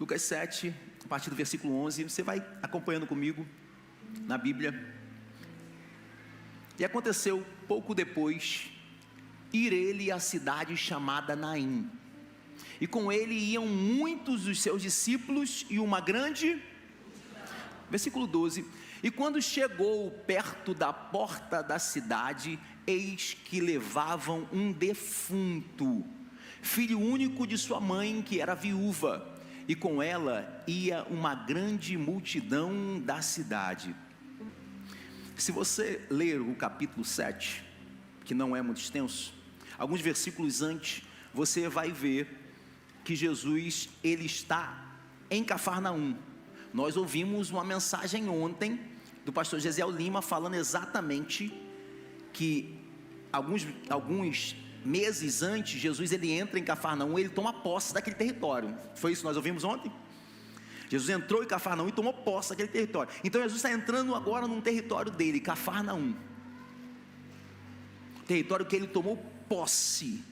Lucas 7, a partir do versículo 11, você vai acompanhando comigo na Bíblia. E aconteceu pouco depois, ir ele à cidade chamada Naim, e com ele iam muitos dos seus discípulos e uma grande... Versículo 12, e quando chegou perto da porta da cidade, eis que levavam um defunto, filho único de sua mãe, que era viúva, e com ela ia uma grande multidão da cidade. Se você ler o capítulo 7, que não é muito extenso, alguns versículos antes, você vai ver que Jesus, ele está em Cafarnaum. Nós ouvimos uma mensagem ontem do pastor Gesiel Lima falando exatamente que alguns meses antes, Jesus ele entra em Cafarnaum, ele toma posse daquele território. Foi isso que nós ouvimos ontem? Jesus entrou em Cafarnaum e tomou posse daquele território. Então Jesus está entrando agora num território dele, Cafarnaum, território que ele tomou posse.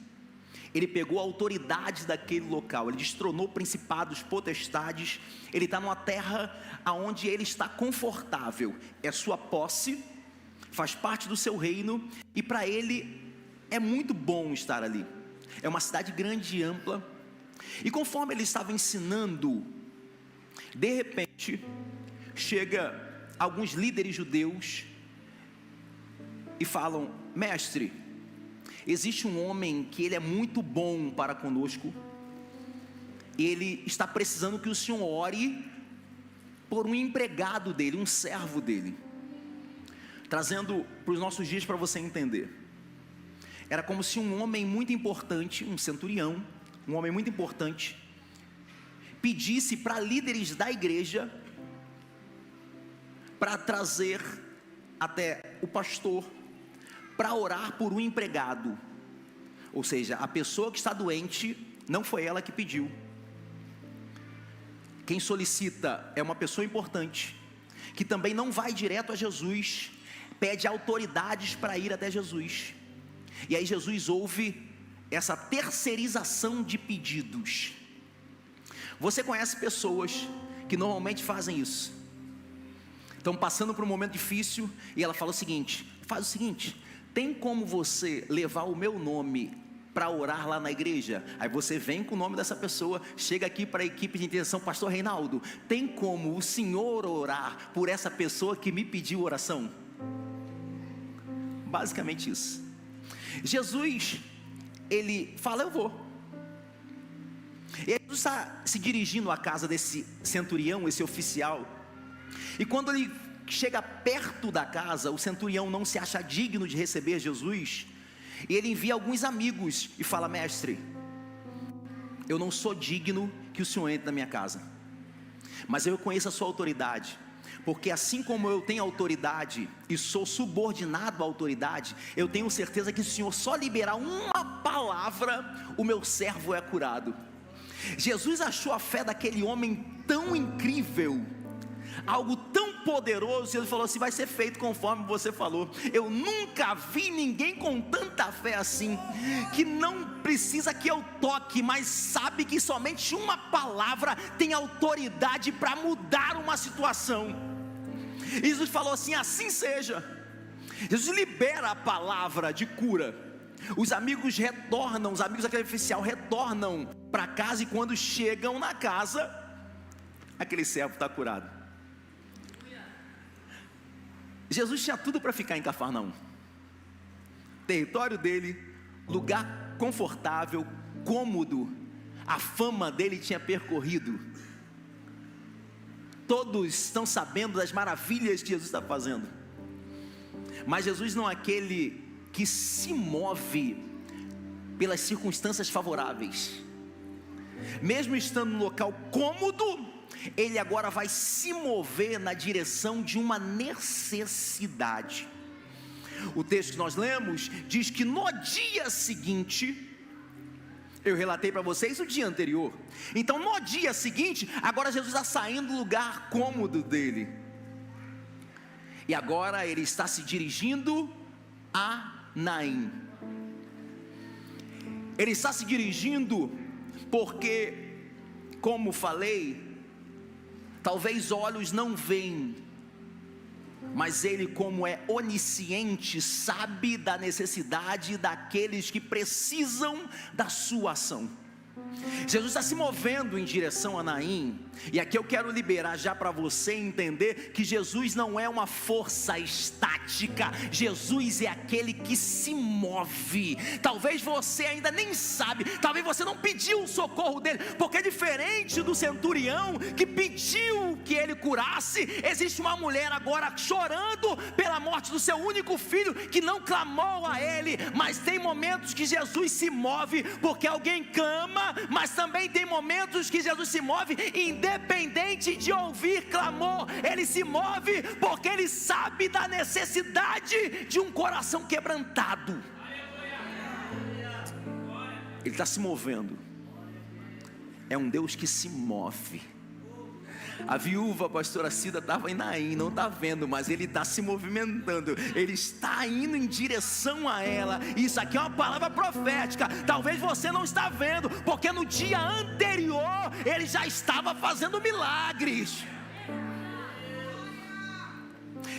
Ele pegou a autoridade daquele local, ele destronou principados, potestades. Ele está numa terra onde ele está confortável, é sua posse, faz parte do seu reino, e para ele é muito bom estar ali. É uma cidade grande e ampla. E conforme ele estava ensinando, de repente chega alguns líderes judeus e falam: mestre, existe um homem que ele é muito bom para conosco, ele está precisando que o senhor ore por um empregado dele, um servo dele. Trazendo para os nossos dias para você entender, era como se um homem muito importante, um centurião, um homem muito importante, pedisse para líderes da igreja para trazer até o pastor para orar por um empregado. Ou seja, a pessoa que está doente não foi ela que pediu. Quem solicita é uma pessoa importante, que também não vai direto a Jesus, pede autoridades para ir até Jesus. E aí Jesus ouve essa terceirização de pedidos. Você conhece pessoas que normalmente fazem isso. Estão passando por um momento difícil e ela fala o seguinte: faz o seguinte, tem como você levar o meu nome para orar lá na igreja? Aí você vem com o nome dessa pessoa, chega aqui para a equipe de intercessão: pastor Reinaldo, tem como o senhor orar por essa pessoa que me pediu oração? Basicamente isso. Jesus, ele fala: eu vou. E Jesus está se dirigindo à casa desse centurião, esse oficial. E quando ele chega perto da casa, o centurião não se acha digno de receber Jesus, e ele envia alguns amigos e fala: mestre, eu não sou digno que o senhor entre na minha casa, mas eu conheço a sua autoridade, porque assim como eu tenho autoridade e sou subordinado à autoridade, eu tenho certeza que se o senhor só liberar uma palavra, o meu servo é curado. Jesus achou a fé daquele homem tão incrível, algo tão poderoso, e ele falou assim: vai ser feito conforme você falou. Eu nunca vi ninguém com tanta fé assim, que não precisa que eu toque, mas sabe que somente uma palavra tem autoridade para mudar uma situação. E Jesus falou assim: assim seja. Jesus libera a palavra de cura. Os amigos retornam, os amigos daquele oficial retornam para casa, e quando chegam na casa, aquele servo está curado. Jesus tinha tudo para ficar em Cafarnaum, território dele, lugar confortável, cômodo. A fama dele tinha percorrido, todos estão sabendo das maravilhas que Jesus está fazendo. Mas Jesus não é aquele que se move pelas circunstâncias favoráveis. Mesmo estando no local cômodo, ele agora vai se mover na direção de uma necessidade. O texto que nós lemos diz que no dia seguinte, eu relatei para vocês o dia anterior, então no dia seguinte, agora Jesus está saindo do lugar cômodo dele, e agora ele está se dirigindo a Naim. Ele está se dirigindo porque Como falei, talvez olhos não veem, mas Ele, como é onisciente, sabe da necessidade daqueles que precisam da sua ação. Jesus está se movendo em direção a Naim, e aqui eu quero liberar já para você entender que Jesus não é uma força estática, Jesus é aquele que se move. Talvez você ainda nem sabe, talvez você não pediu o socorro dele, porque diferente do centurião que pediu que ele curasse, existe uma mulher agora chorando pela morte do seu único filho, que não clamou a ele. Mas tem momentos que Jesus se move porque alguém clama, mas também tem momentos que Jesus se move independente de ouvir clamor. Ele se move porque ele sabe da necessidade de um coração quebrantado. Ele está se movendo. É um Deus que se move. A viúva, a pastora Cida, estava em Naim, não está vendo, mas ele está se movimentando, ele está indo em direção a ela. Isso aqui é uma palavra profética. Talvez você não está vendo, porque no dia anterior ele já estava fazendo milagres.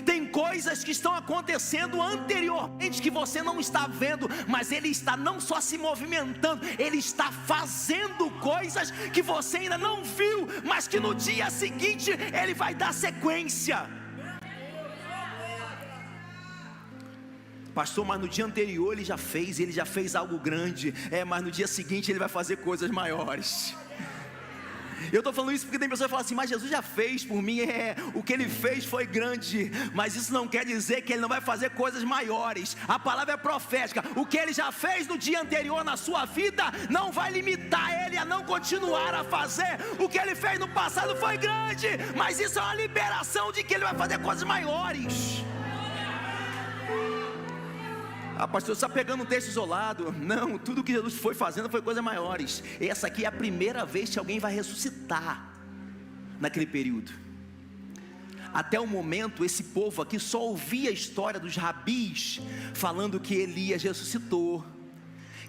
Tem coisas que estão acontecendo anteriormente que você não está vendo, mas ele está não só se movimentando, ele está fazendo coisas que você ainda não viu, mas que no dia seguinte ele vai dar sequência. Pastor, mas no dia anterior ele já fez algo grande. Mas no dia seguinte ele vai fazer coisas maiores. Eu estou falando isso porque tem pessoas que falam assim: mas Jesus já fez por mim. O que ele fez foi grande, mas isso não quer dizer que ele não vai fazer coisas maiores. A palavra é profética. O que ele já fez no dia anterior na sua vida não vai limitar ele a não continuar a fazer. O que ele fez no passado foi grande, mas isso é uma liberação de que ele vai fazer coisas maiores. Pastor, você está pegando um texto isolado. Não, tudo que Jesus foi fazendo foi coisas maiores. Essa aqui é a primeira vez que alguém vai ressuscitar naquele período. Até o momento, esse povo aqui só ouvia a história dos rabis falando que Elias ressuscitou,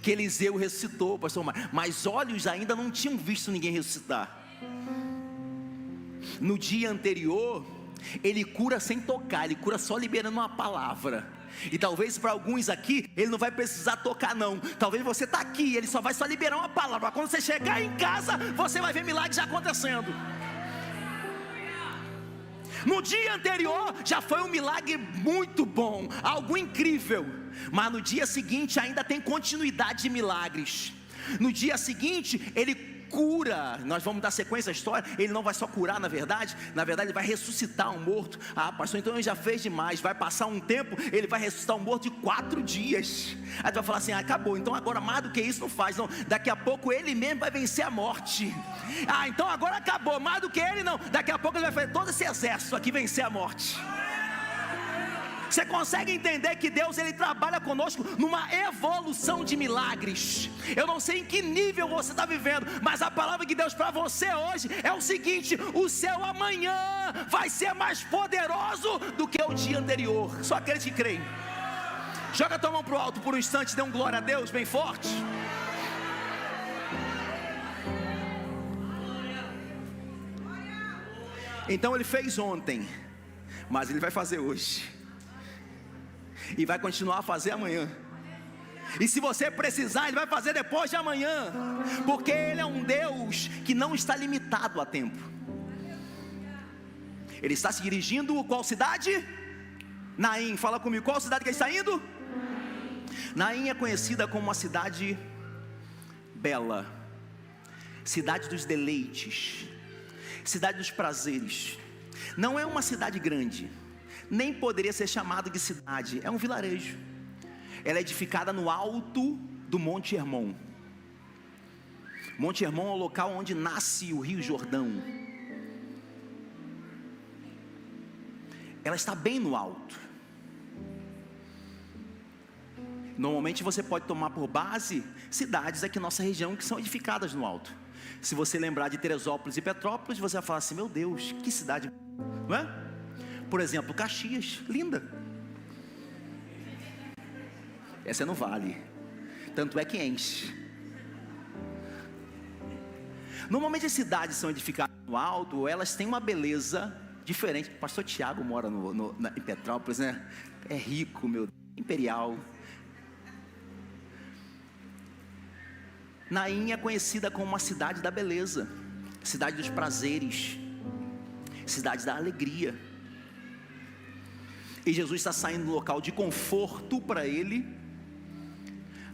que Eliseu ressuscitou, pastor, mas olhos ainda não tinham visto ninguém ressuscitar. No dia anterior, ele cura sem tocar, ele cura só liberando uma palavra. E talvez para alguns aqui, ele não vai precisar tocar não. Talvez você está aqui, ele só vai liberar uma palavra. Quando você chegar em casa, você vai ver milagres acontecendo. No dia anterior, já foi um milagre muito bom, algo incrível. Mas no dia seguinte ainda tem continuidade de milagres. No dia seguinte, ele cura. Nós vamos dar sequência à história. Ele não vai só curar, na verdade ele vai ressuscitar um morto. Pastor, então ele já fez demais. Vai passar um tempo, ele vai ressuscitar um morto de 4 dias. Aí tu vai falar assim: acabou, então agora mais do que isso não faz. Não, daqui a pouco ele mesmo vai vencer a morte. Então agora acabou, mais do que ele não. Daqui a pouco ele vai fazer todo esse exército aqui vencer a morte. Você consegue entender que Deus, ele trabalha conosco numa evolução de milagres. Eu não sei em que nível você está vivendo, mas a palavra de Deus para você hoje é o seguinte: o seu amanhã vai ser mais poderoso do que o dia anterior. Só aqueles que creem. Joga a tua mão para o alto por um instante, dê um glória a Deus bem forte. Então ele fez ontem, mas ele vai fazer hoje. E vai continuar a fazer amanhã. E se você precisar, ele vai fazer depois de amanhã. Porque ele é um Deus que não está limitado a tempo. Ele está se dirigindo a qual cidade? Naim. Fala comigo, qual cidade que ele está indo? Naim é conhecida como uma cidade bela, cidade dos deleites, cidade dos prazeres. Não é uma cidade grande, nem poderia ser chamada de cidade, é um vilarejo. Ela é edificada no alto do Monte Hermon. Monte Hermon é o local onde nasce o Rio Jordão. Ela está bem no alto. Normalmente você pode tomar por base cidades aqui na nossa região que são edificadas no alto. Se você lembrar de Teresópolis e Petrópolis, você vai falar assim: meu Deus, que cidade, não é? Por exemplo, Caxias, linda. Essa é no vale, tanto é que enche. Normalmente as cidades são edificadas no alto, elas têm uma beleza diferente. O pastor Tiago mora em Petrópolis, né? É rico, meu Deus, imperial. Naim é conhecida como uma cidade da beleza, cidade dos prazeres, cidade da alegria. E Jesus está saindo do local de conforto para ele,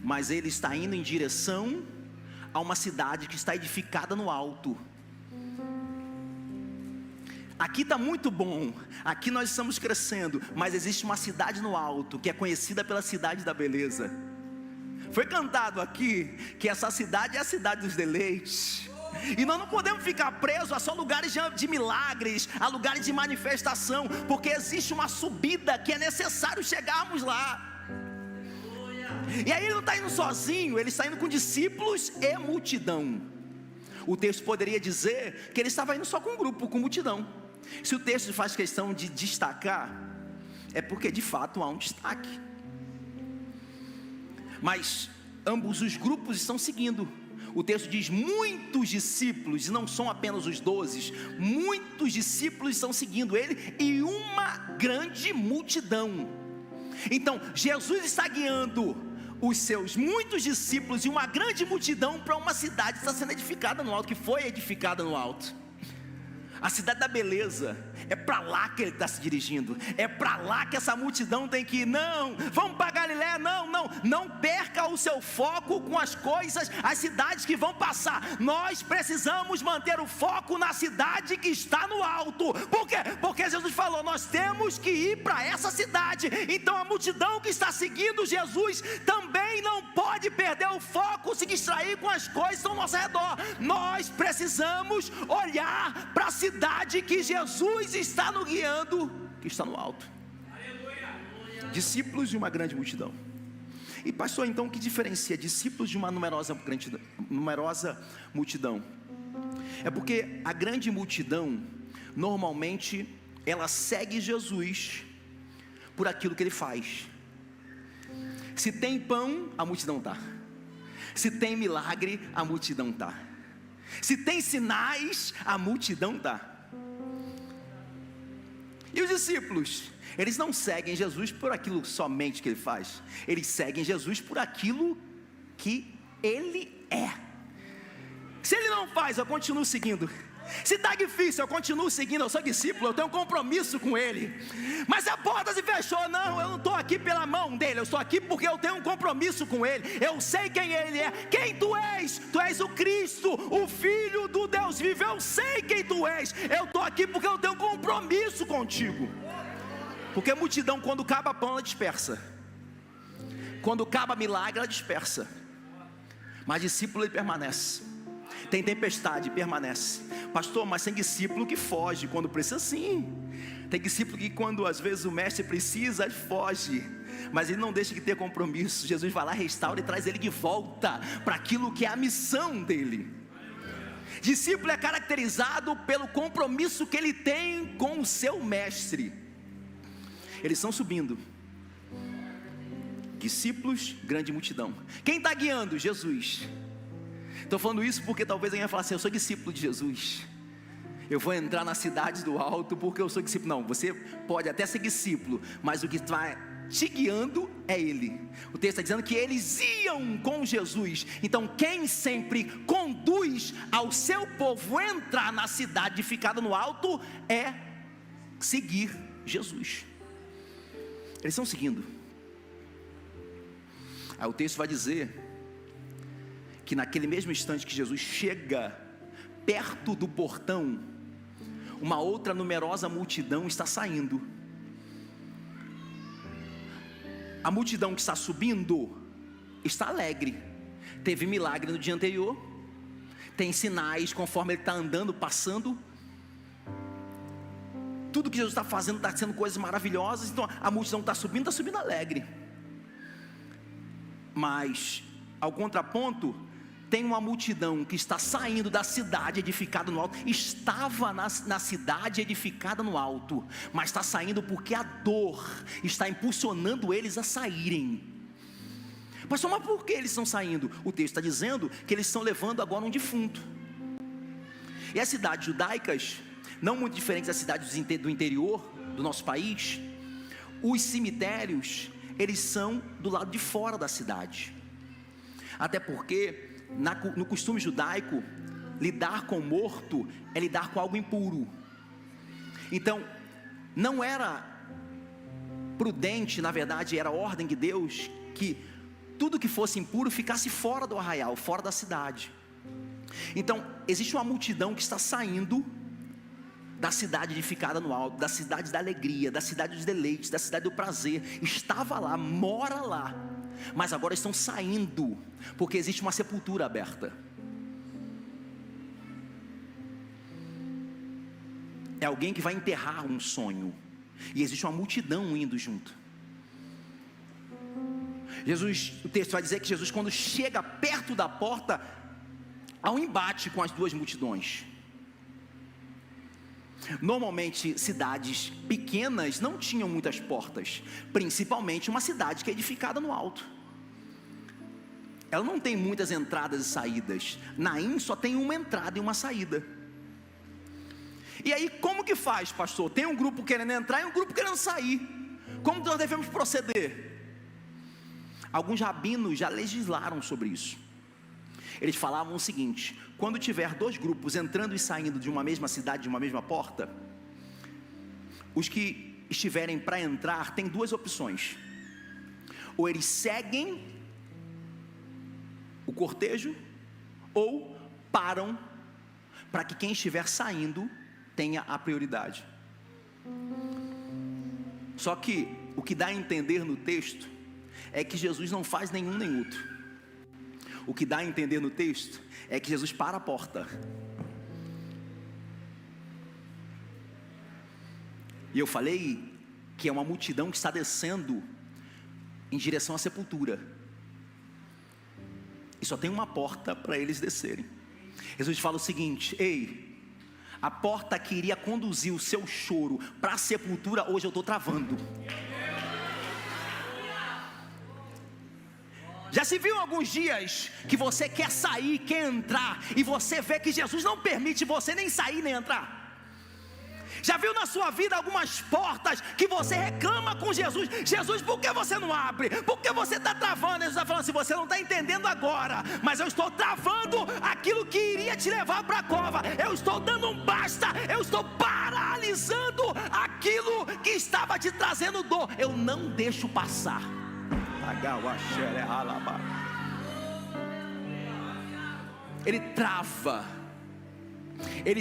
mas ele está indo em direção a uma cidade que está edificada no alto. Aqui está muito bom, aqui nós estamos crescendo, mas existe uma cidade no alto, que é conhecida pela cidade da beleza. Foi cantado aqui, que essa cidade é a cidade dos deleites. E nós não podemos ficar presos a só lugares de milagres, a lugares de manifestação, porque existe uma subida que é necessário chegarmos lá. E aí ele não está indo sozinho, ele está indo com discípulos e multidão. O texto poderia dizer que ele estava indo só com um grupo, com multidão. Se o texto faz questão de destacar, é porque de fato há um destaque. Mas ambos os grupos estão seguindo. O texto diz muitos discípulos, e não são apenas os 12, muitos discípulos estão seguindo ele e uma grande multidão. Então Jesus está guiando os seus muitos discípulos e uma grande multidão para uma cidade que está sendo edificada no alto, que foi edificada no alto. A cidade da beleza, é para lá que ele está se dirigindo, é para lá que essa multidão tem que ir. Não, vamos para Galiléia, não perca o seu foco com as coisas, as cidades que vão passar. Nós precisamos manter o foco na cidade que está no alto. Por quê? Porque Jesus falou, nós temos que ir para essa cidade. Então a multidão que está seguindo Jesus também não pode perder o foco, se distrair com as coisas que estão ao nosso redor. Nós precisamos olhar para a cidade que Jesus está nos guiando, que está no alto. Discípulos de uma grande multidão. E pastor, então o que diferencia discípulos de uma numerosa multidão? É porque a grande multidão, normalmente, ela segue Jesus por aquilo que ele faz. Se tem pão, a multidão está. Se tem milagre, a multidão está. Se tem sinais, a multidão está. E os discípulos? Eles não seguem Jesus por aquilo somente que ele faz. Eles seguem Jesus por aquilo que ele é. Se ele não faz, eu continuo seguindo. Se está difícil, eu continuo seguindo, eu sou discípulo, eu tenho um compromisso com ele. Mas a porta se fechou, não, eu não estou aqui pela mão dele, eu estou aqui porque eu tenho um compromisso com ele. Eu sei quem ele é. Quem tu és? Tu és o Cristo, o Filho do Deus vivo. Eu sei quem tu és. Eu estou aqui porque eu tenho um compromisso contigo. Porque a multidão, quando acaba pão, ela dispersa. Quando acaba milagre, ela dispersa. Mas discípulo, ele permanece. Tem tempestade, permanece. Pastor, mas tem discípulo que foge quando precisa, sim. Tem discípulo que quando às vezes o mestre precisa, ele foge. Mas ele não deixa de ter compromisso. Jesus vai lá, restaura e traz ele de volta para aquilo que é a missão dele. Discípulo é caracterizado pelo compromisso que ele tem com o seu mestre. Eles estão subindo. Discípulos, grande multidão. Quem está guiando? Jesus. Estou falando isso porque talvez alguém vai falar assim, eu sou discípulo de Jesus, eu vou entrar na cidade do alto porque eu sou discípulo. Não, você pode até ser discípulo, mas o que está te guiando é Ele. O texto está dizendo que eles iam com Jesus. Então quem sempre conduz ao seu povo entrar na cidade edificada no alto é seguir Jesus. Eles estão seguindo. Aí o texto vai dizer que naquele mesmo instante que Jesus chega perto do portão, uma outra numerosa multidão está saindo. A multidão que está subindo está alegre. Teve milagre no dia anterior, tem sinais conforme ele está andando, passando. Tudo que Jesus está fazendo está sendo coisas maravilhosas. Então a multidão está subindo alegre. Mas ao contraponto, tem uma multidão que está saindo da cidade edificada no alto. Estava na cidade edificada no alto, mas está saindo porque a dor está impulsionando eles a saírem. Pastor, mas por que eles estão saindo? O texto está dizendo que eles estão levando agora um defunto. E as cidades judaicas, não muito diferentes das cidades do interior do nosso país, os cemitérios, eles são do lado de fora da cidade. Até porque, no costume judaico, lidar com o morto é lidar com algo impuro. Então, não era prudente, na verdade, era ordem de Deus, que tudo que fosse impuro ficasse fora do arraial, fora da cidade. Então, existe uma multidão que está saindo da cidade edificada no alto, da cidade da alegria, da cidade dos deleites, da cidade do prazer. Estava lá, mora lá, mas agora estão saindo, porque existe uma sepultura aberta. É alguém que vai enterrar um sonho, e existe uma multidão indo junto. O texto vai dizer que Jesus, quando chega perto da porta, há um embate com as duas multidões. Normalmente cidades pequenas não tinham muitas portas, principalmente uma cidade que é edificada no alto. Ela não tem muitas entradas e saídas. Naim só tem uma entrada e uma saída. E aí como que faz, pastor? Tem um grupo querendo entrar e um grupo querendo sair. Como nós devemos proceder? Alguns rabinos já legislaram sobre isso. Eles falavam o seguinte: quando tiver dois grupos entrando e saindo de uma mesma cidade, de uma mesma porta, os que estiverem para entrar têm duas opções: ou eles seguem o cortejo, ou param, para que quem estiver saindo tenha a prioridade. Só que o que dá a entender no texto é que Jesus não faz nenhum nem outro. O que dá a entender no texto é que Jesus para a porta. E eu falei que é uma multidão que está descendo em direção à sepultura, e só tem uma porta para eles descerem. Jesus fala o seguinte: ei, a porta que iria conduzir o seu choro para a sepultura, hoje eu estou travando. Já se viu alguns dias que você quer sair, quer entrar, e você vê que Jesus não permite você nem sair nem entrar? Já viu na sua vida algumas portas que você reclama com Jesus: Jesus, por que você não abre? Por que você está travando? Jesus está falando assim: você não está entendendo agora, mas eu estou travando aquilo que iria te levar para a cova. Eu estou dando um basta, eu estou paralisando aquilo que estava te trazendo dor. Eu não deixo passar. Ele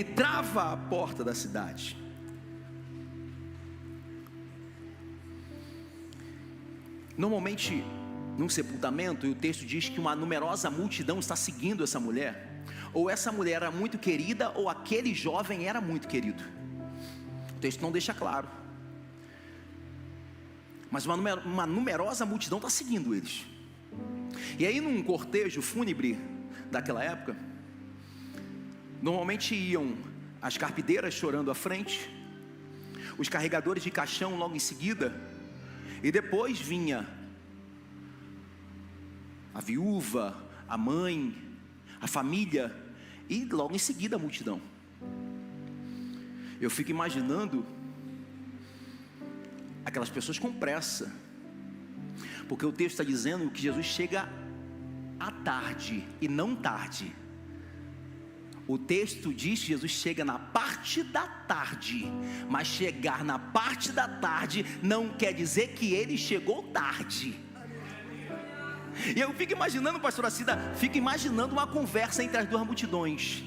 trava a porta da cidade. Normalmente num sepultamento, e o texto diz que uma numerosa multidão está seguindo essa mulher, ou essa mulher era muito querida, ou aquele jovem era muito querido. O texto não deixa claro, mas uma numerosa multidão está seguindo eles. E aí, num cortejo fúnebre daquela época, normalmente iam as carpideiras chorando à frente, os carregadores de caixão logo em seguida, e depois vinha a viúva, a mãe, a família, e logo em seguida a multidão. Eu fico imaginando aquelas pessoas com pressa, porque o texto está dizendo que Jesus chega à tarde e não tarde. O texto diz que Jesus chega na parte da tarde, mas chegar na parte da tarde não quer dizer que ele chegou tarde. E eu fico imaginando, pastora Cida, fico imaginando uma conversa entre as duas multidões.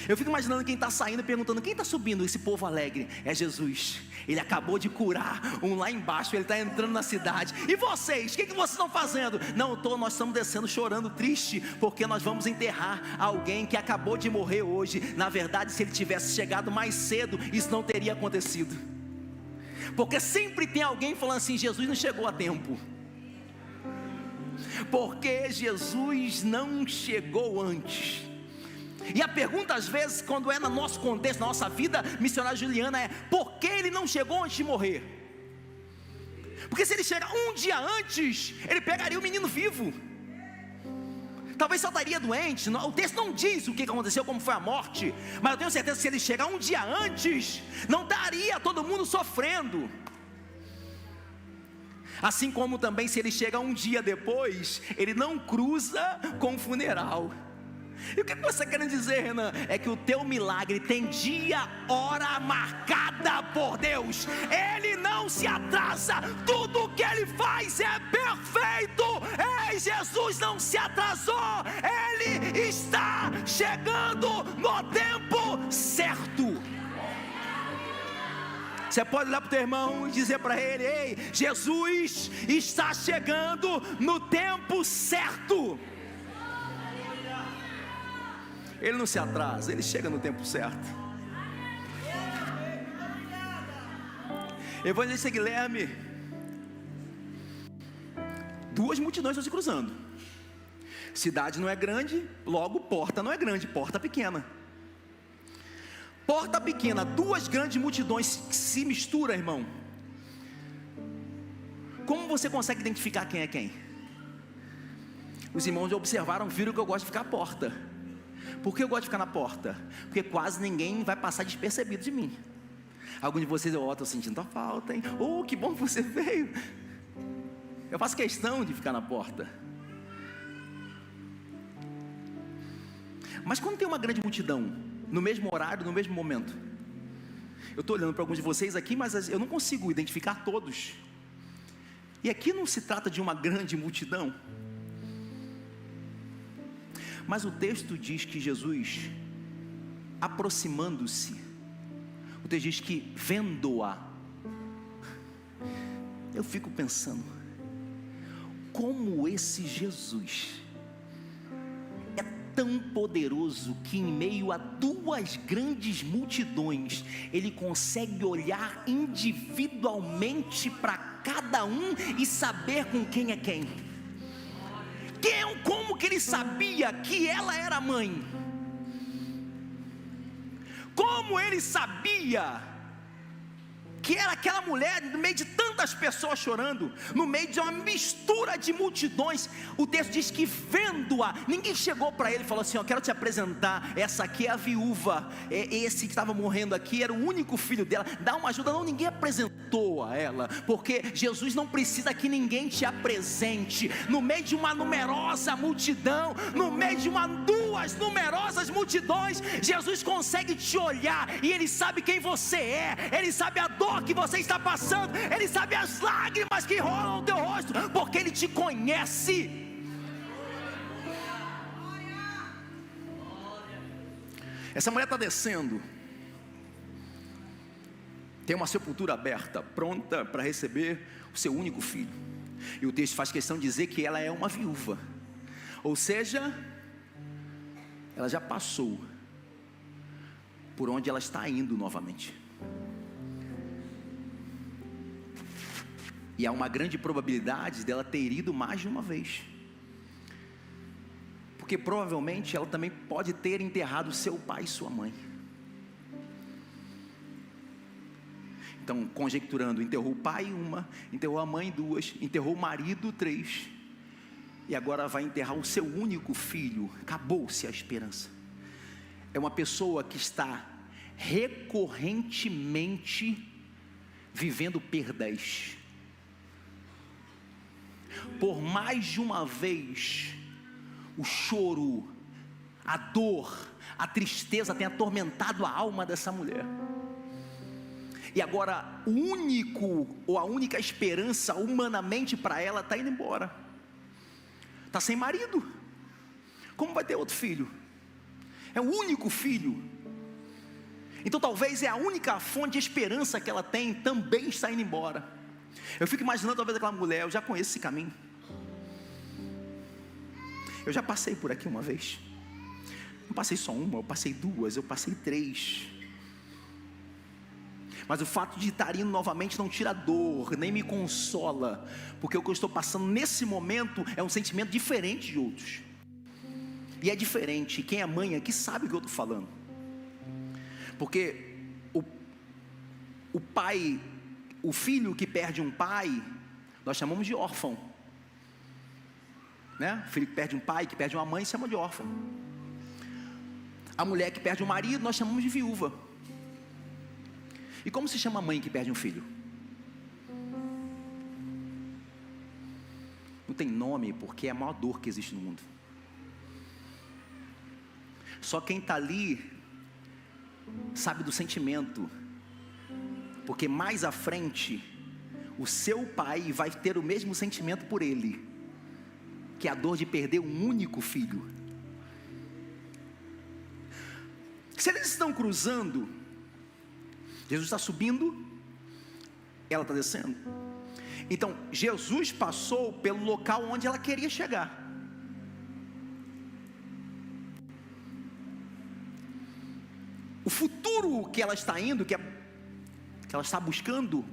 Eu fico imaginando quem está saindo perguntando: quem está subindo? Esse povo alegre. É Jesus. Ele acabou de curar um lá embaixo, ele está entrando na cidade. E vocês? O que vocês estão fazendo? Não, nós estamos descendo chorando, triste, porque nós vamos enterrar alguém que acabou de morrer hoje. Na verdade, se ele tivesse chegado mais cedo, isso não teria acontecido. Porque sempre tem alguém falando assim: Jesus não chegou a tempo. Porque Jesus não chegou antes. E a pergunta às vezes, quando é no nosso contexto, na nossa vida missionária juliana, é: por que ele não chegou antes de morrer? Porque se ele chegar um dia antes, ele pegaria o menino vivo. talvez só estaria doente. O texto não diz o que aconteceu, como foi a morte, mas eu tenho certeza que se ele chegar um dia antes, não estaria todo mundo sofrendo. Assim como também se ele chega um dia depois, ele não cruza com o funeral. E o que você quer dizer, Renan? É que o teu milagre tem dia, hora marcada por Deus. Ele não se atrasa. Tudo que Ele faz é perfeito. Ei, Jesus não se atrasou. Ele está chegando no tempo certo. Você pode olhar para o teu irmão e dizer para ele: ei, Jesus está chegando no tempo certo. Ele não se atrasa, ele chega no tempo certo. Evangelista Guilherme, duas multidões estão se cruzando. Cidade não é grande, logo porta não é grande, porta pequena. Porta pequena, duas grandes multidões se misturam, irmão. Como você consegue identificar quem é quem? Os irmãos já observaram, viram que eu gosto de ficar à porta. Por que eu gosto de ficar na porta? Porque quase ninguém vai passar despercebido de mim. Alguns de vocês, estou sentindo a falta, hein? Oh, que bom que você veio. Eu faço questão de ficar na porta. Mas quando tem uma grande multidão, no mesmo horário, no mesmo momento, eu estou olhando para alguns de vocês aqui, mas eu não consigo identificar todos. E aqui não se trata de uma grande multidão, mas o texto diz que Jesus, aproximando-se, o texto diz que vendo-a. Eu fico pensando, como esse Jesus é tão poderoso que em meio a duas grandes multidões, Ele consegue olhar individualmente para cada um e saber com quem é quem. Como que Ele sabia que ela era mãe? Como Ele sabia que era aquela mulher no meio de tantas pessoas chorando, no meio de uma mistura de multidões? O texto diz que vendo-a, ninguém chegou para ele e falou assim: ó, quero te apresentar, essa aqui é a viúva, esse que estava morrendo aqui era o único filho dela, dá uma ajuda. Não, ninguém apresentou a ela, porque Jesus não precisa que ninguém te apresente. No meio de uma numerosa multidão, no meio de duas numerosas multidões, Jesus consegue te olhar e Ele sabe quem você é, Ele sabe a dor que você está passando, Ele sabe as lágrimas que rolam no teu rosto, porque Ele te conhece. Essa mulher está descendo, tem uma sepultura aberta, pronta para receber o seu único filho, e o texto faz questão de dizer que ela é uma viúva, ou seja, ela já passou por onde ela está indo novamente. E há uma grande probabilidade dela ter ido mais de uma vez, porque provavelmente ela também pode ter enterrado seu pai e sua mãe. Então, conjecturando, enterrou o pai uma, enterrou a mãe duas, enterrou o marido três, e agora vai enterrar o seu único filho. Acabou-se a esperança. É uma pessoa que está recorrentemente vivendo perdas. Por mais de uma vez, o choro, a dor, a tristeza tem atormentado a alma dessa mulher. E agora o único ou a única esperança humanamente para ela está indo embora. Está sem marido. Como vai ter outro filho? É o único filho. Então talvez é a única fonte de esperança que ela tem, também está indo embora. Eu fico imaginando talvez aquela mulher, eu já conheço esse caminho. Eu já passei por aqui uma vez. Não passei só uma, eu passei duas, eu passei três. Mas o fato de estar indo novamente não tira dor, nem me consola, porque o que eu estou passando nesse momento é um sentimento diferente de outros. E é diferente, quem é mãe aqui sabe o que eu estou falando. Porque o pai, o filho que perde um pai, nós chamamos de órfão. né? O filho que perde um pai, que perde uma mãe, chama de órfão. A mulher que perde um marido, nós chamamos de viúva. E como se chama a mãe que perde um filho? Não tem nome, porque é a maior dor que existe no mundo. Só quem está ali sabe do sentimento, porque mais à frente o seu pai vai ter o mesmo sentimento por ele, que é a dor de perder um único filho. Se eles estão cruzando, Jesus está subindo, ela está descendo. Então Jesus passou pelo local onde ela queria chegar. O futuro que ela está indo, que ela está buscando,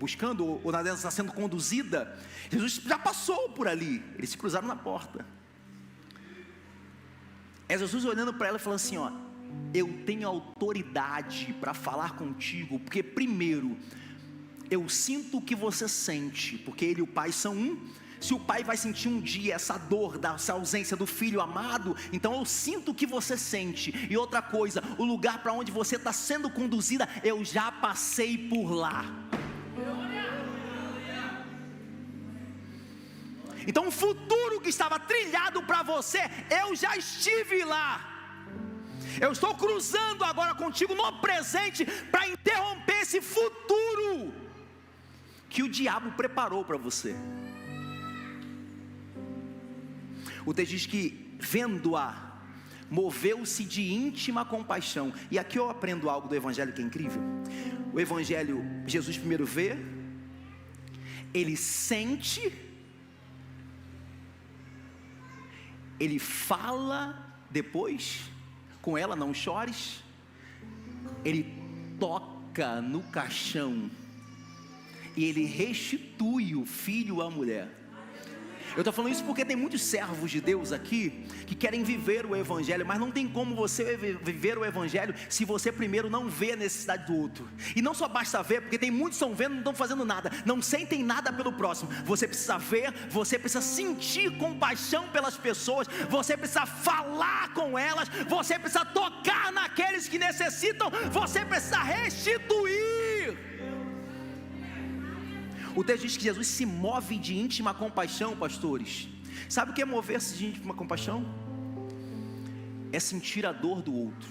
ou ela está sendo conduzida, Jesus já passou por ali. Eles se cruzaram na porta. É Jesus olhando para ela e falando assim: ó, eu tenho autoridade para falar contigo, porque primeiro, eu sinto o que você sente, porque ele e o pai são um. Se o pai vai sentir um dia essa dor dessa ausência do filho amado, então eu sinto o que você sente. E outra coisa, o lugar para onde você está sendo conduzida, eu já passei por lá. Então o futuro que estava trilhado para você, eu já estive lá. Eu estou cruzando agora contigo no presente, para interromper esse futuro que o diabo preparou para você. O texto diz que, vendo-a, moveu-se de íntima compaixão. E aqui eu aprendo algo do Evangelho que é incrível. O Evangelho, Jesus primeiro vê, ele sente, ele fala depois com ela, não chores. Ele toca no caixão e ele restitui o filho à mulher. Eu estou falando isso porque tem muitos servos de Deus aqui que querem viver o Evangelho, mas não tem como você viver o Evangelho se você primeiro não vê a necessidade do outro. E não só basta ver, porque tem muitos que estão vendo e não estão fazendo nada, não sentem nada pelo próximo. Você precisa ver, você precisa sentir compaixão pelas pessoas, você precisa falar com elas, você precisa tocar naqueles que necessitam, você precisa restituir. O texto diz que Jesus se move de íntima compaixão, pastores. Sabe o que é mover-se de íntima compaixão? É sentir a dor do outro.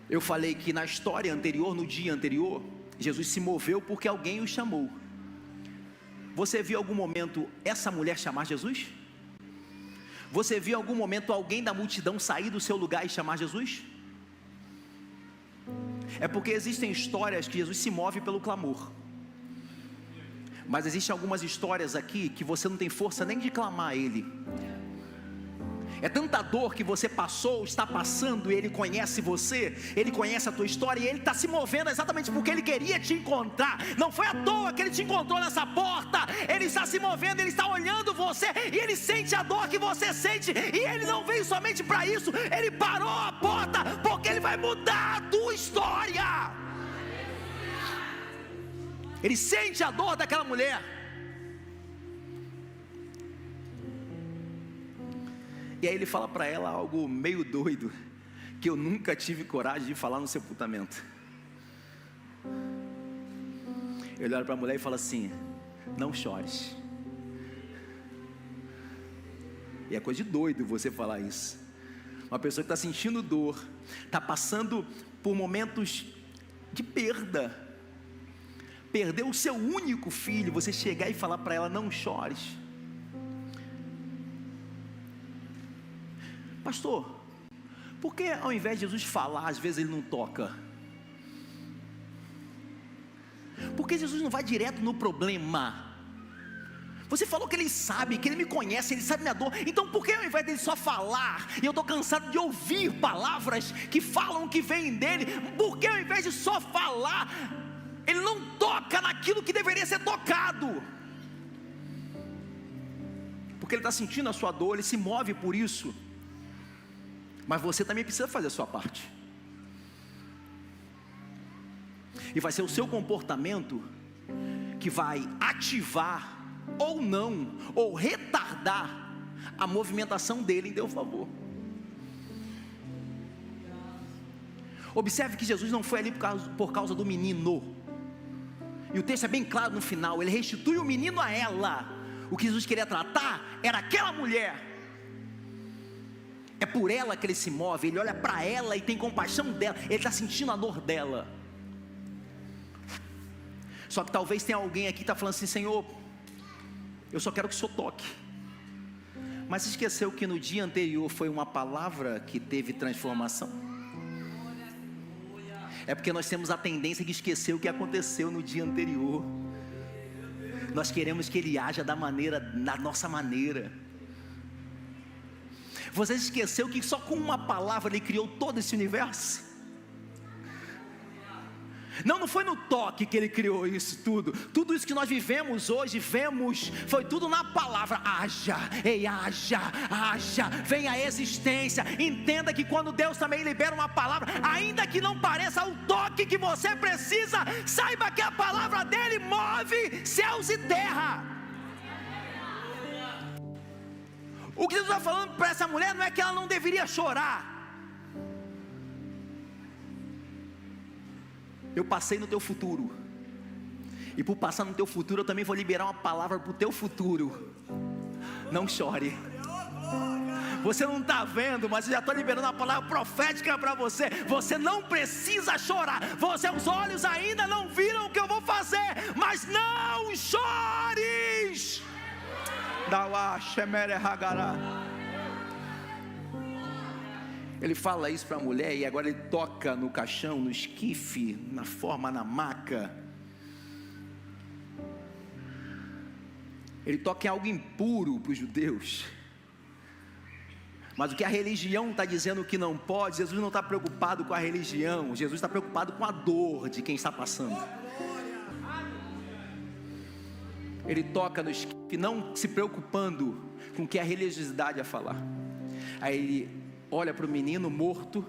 Eu falei que na história anterior, no dia anterior, Jesus se moveu porque alguém o chamou. Você viu em algum momento essa mulher chamar Jesus? Você viu em algum momento alguém da multidão sair do seu lugar e chamar Jesus? É porque existem histórias que Jesus se move pelo clamor, mas existem algumas histórias aqui que você não tem força nem de clamar a Ele. É tanta dor que você passou, está passando, e Ele conhece você, Ele conhece a tua história, e Ele está se movendo exatamente porque Ele queria te encontrar. Não foi à toa que Ele te encontrou nessa porta. Ele está se movendo, Ele está olhando você, e Ele sente a dor que você sente, e Ele não veio somente para isso. Ele parou a porta porque Ele vai mudar a tua história. Ele sente a dor daquela mulher. E aí ele fala para ela algo meio doido, que eu nunca tive coragem de falar no sepultamento. Ele olha para a mulher e fala assim: não chores. E é coisa de doido você falar isso. Uma pessoa que está sentindo dor, está passando por momentos de perda, perdeu o seu único filho, você chegar e falar para ela: não chores. Pastor, por que ao invés de Jesus falar, às vezes Ele não toca? Por que Jesus não vai direto no problema? Você falou que Ele sabe, que Ele me conhece, Ele sabe minha dor. Então por que ao invés dele só falar, e eu estou cansado de ouvir palavras que falam que vêm dEle, por que ao invés de só falar, Ele não toca naquilo que deveria ser tocado? Porque Ele está sentindo a sua dor, Ele se move por isso. Mas você também precisa fazer a sua parte. E vai ser o seu comportamento que vai ativar ou não, ou retardar a movimentação dele em teu favor. Observe que Jesus não foi ali por causa do menino, e o texto é bem claro no final, ele restitui o menino a ela. O que Jesus queria tratar era aquela mulher. É por ela que ele se move, ele olha para ela e tem compaixão dela, ele está sentindo a dor dela. Só que talvez tenha alguém aqui que está falando assim: Senhor, eu só quero que o Senhor toque. Mas se esqueceu que no dia anterior foi uma palavra que teve transformação? É porque nós temos a tendência de esquecer o que aconteceu no dia anterior. Nós queremos que Ele haja da nossa maneira. Você esqueceu que só com uma palavra Ele criou todo esse universo? Não foi no toque que Ele criou isso tudo. Tudo isso que nós vivemos hoje, foi tudo na palavra. Haja, ei, haja, venha a existência. Entenda que quando Deus também libera uma palavra, ainda que não pareça o toque que você precisa, saiba que a palavra dele move céus e terra. O que Jesus está falando para essa mulher não é que ela não deveria chorar. Eu passei no teu futuro, e por passar no teu futuro eu também vou liberar uma palavra para o teu futuro. Não chore. Você não está vendo, mas eu já estou liberando uma palavra profética para você. Você não precisa chorar. Os olhos ainda não viram o que eu vou fazer, mas não chores. Ele fala isso para a mulher, e agora ele toca no caixão, no esquife, na forma, na maca. Ele toca em algo impuro para os judeus. Mas o que a religião está dizendo que não pode, Jesus não está preocupado com a religião. Jesus está preocupado com a dor de quem está passando. Ele toca no esquife, não se preocupando com o que a religiosidade ia falar. Aí ele olha para o menino morto.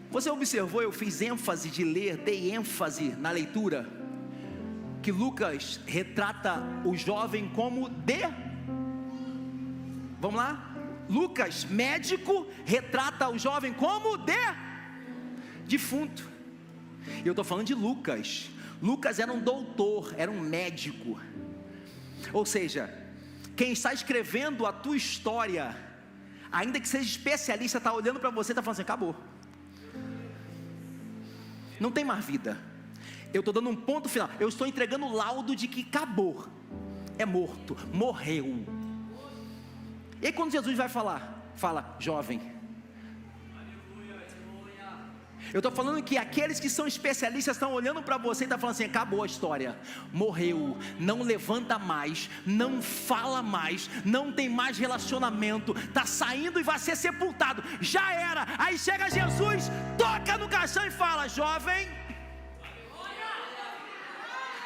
Você observou, eu fiz ênfase de ler, dei ênfase na leitura, que Lucas retrata o jovem como vamos lá, Lucas, médico, retrata o jovem como defunto. E eu estou falando de Lucas. Lucas era um doutor, era um médico. Ou seja, quem está escrevendo a tua história, ainda que seja especialista, está olhando para você e está falando assim: acabou, não tem mais vida. Eu estou dando um ponto final, eu estou entregando o laudo de que acabou, é morto, morreu. E aí quando Jesus vai falar, fala: jovem. Eu estou falando que aqueles que são especialistas estão olhando para você e estão falando assim: acabou a história, morreu, não levanta mais, não fala mais, não tem mais relacionamento, está saindo e vai ser sepultado, já era. Aí chega Jesus, toca no caixão e fala: jovem.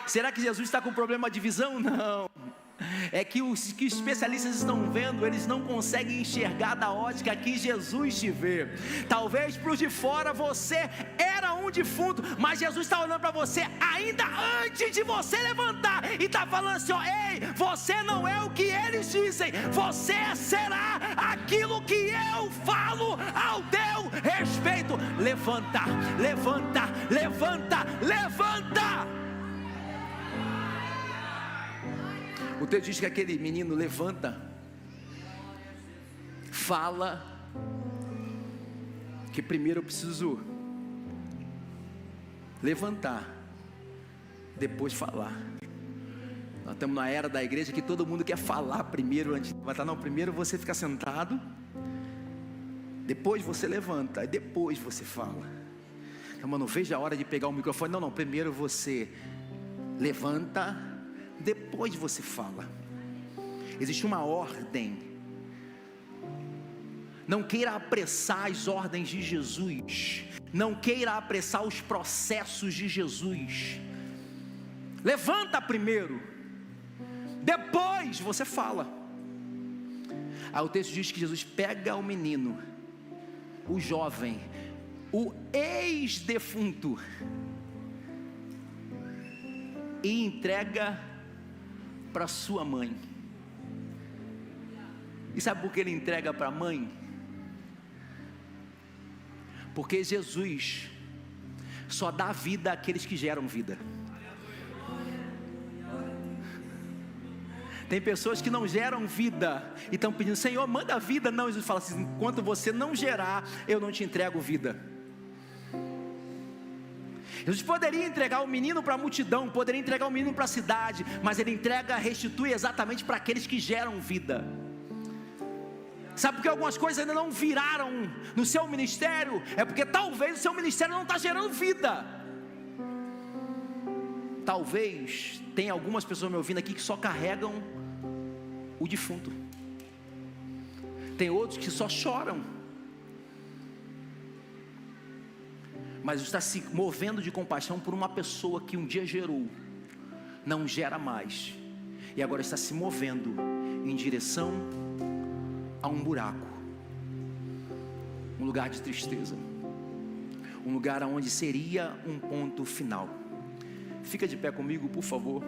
Será que Jesus está com problema de visão? Não. É que os especialistas estão vendo, eles não conseguem enxergar da ótica que Jesus te vê. Talvez para os de fora você era um defunto, mas Jesus está olhando para você ainda antes de você levantar e está falando assim: ó, ei, você não é o que eles dizem, você será aquilo que eu falo ao teu respeito. Levanta, levanta, levanta, levanta. O texto diz que aquele menino levanta, fala, que primeiro eu preciso levantar, depois falar. Nós estamos na era da igreja que todo mundo quer falar primeiro antes de levantar. Não, primeiro você fica sentado, depois você levanta, e depois você fala. Então, não veja a hora de pegar o microfone. Não, primeiro você levanta, depois você fala. Existe uma ordem. Não queira apressar as ordens de Jesus, não queira apressar os processos de Jesus. Levanta primeiro, depois você fala. Aí o texto diz que Jesus pega o menino, o jovem, o ex-defunto, e entrega para sua mãe. E sabe por que ele entrega para a mãe? Porque Jesus só dá vida àqueles que geram vida. Tem pessoas que não geram vida e estão pedindo: Senhor, manda vida. Não, Jesus fala assim: enquanto você não gerar, eu não te entrego vida. Jesus poderia entregar o menino para a multidão, poderia entregar o menino para a cidade, mas ele entrega, restitui exatamente para aqueles que geram vida. Sabe por que algumas coisas ainda não viraram no seu ministério? É porque talvez o seu ministério não está gerando vida. Talvez tenha algumas pessoas me ouvindo aqui que só carregam o defunto. Tem outros que só choram. Mas está se movendo de compaixão por uma pessoa que um dia gerou, não gera mais, e agora está se movendo em direção a um buraco, um lugar de tristeza, um lugar onde seria um ponto final. Fica de pé comigo, por favor.